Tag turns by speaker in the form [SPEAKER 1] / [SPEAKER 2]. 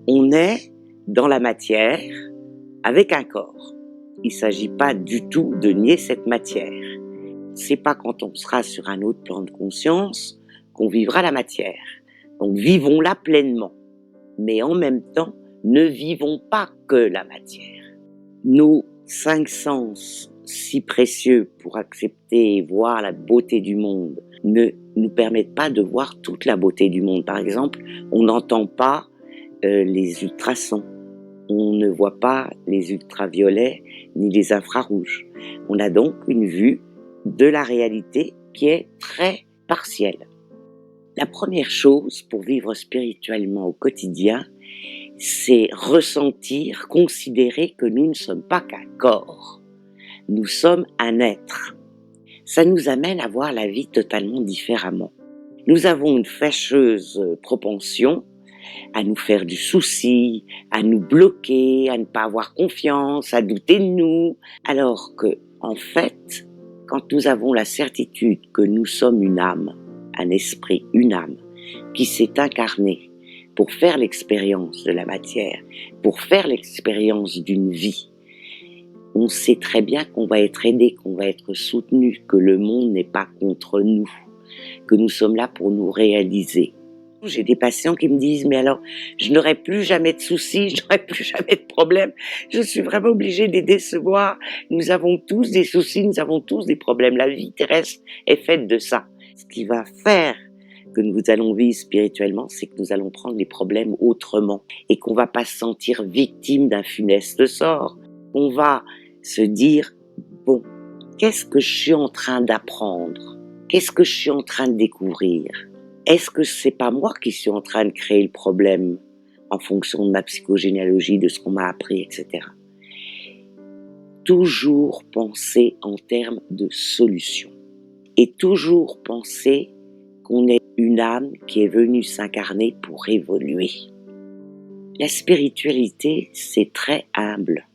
[SPEAKER 1] On est dans la matière avec un corps. Il ne s'agit pas du tout de nier cette matière. C'est pas quand on sera sur un autre plan de conscience qu'on vivra la matière. Donc vivons-la pleinement. Mais en même temps, ne vivons pas que la matière. Nos 5 sens, si précieux pour accepter et voir la beauté du monde, ne nous permettent pas de voir toute la beauté du monde. Par exemple, on n'entend pas les ultrasons. On ne voit pas les ultraviolets ni les infrarouges. On a donc une vue de la réalité qui est très partielle. La première chose pour vivre spirituellement au quotidien, c'est ressentir, considérer que nous ne sommes pas qu'un corps. Nous sommes un être. Ça nous amène à voir la vie totalement différemment. Nous avons une fâcheuse propension à nous faire du souci, à nous bloquer, à ne pas avoir confiance, à douter de nous. Alors que, en fait, quand nous avons la certitude que nous sommes une âme, un esprit, une âme, qui s'est incarnée pour faire l'expérience de la matière, pour faire l'expérience d'une vie, on sait très bien qu'on va être aidé, qu'on va être soutenu, que le monde n'est pas contre nous, que nous sommes là pour nous réaliser. J'ai des patients qui me disent « mais alors, je n'aurai plus jamais de soucis, je n'aurai plus jamais de problèmes. Je suis vraiment obligée de les décevoir. Nous avons tous des soucis, nous avons tous des problèmes. La vie terrestre est faite de ça. » Ce qui va faire que nous allons vivre spirituellement, c'est que nous allons prendre les problèmes autrement et qu'on va pas se sentir victime d'un funeste sort. On va se dire « bon, qu'est-ce que je suis en train d'apprendre? Qu'est-ce que je suis en train de découvrir ? Est-ce que c'est pas moi qui suis en train de créer le problème en fonction de ma psychogénéalogie, de ce qu'on m'a appris, etc. » Toujours penser en termes de solution et toujours penser qu'on est une âme qui est venue s'incarner pour évoluer. La spiritualité, c'est très humble.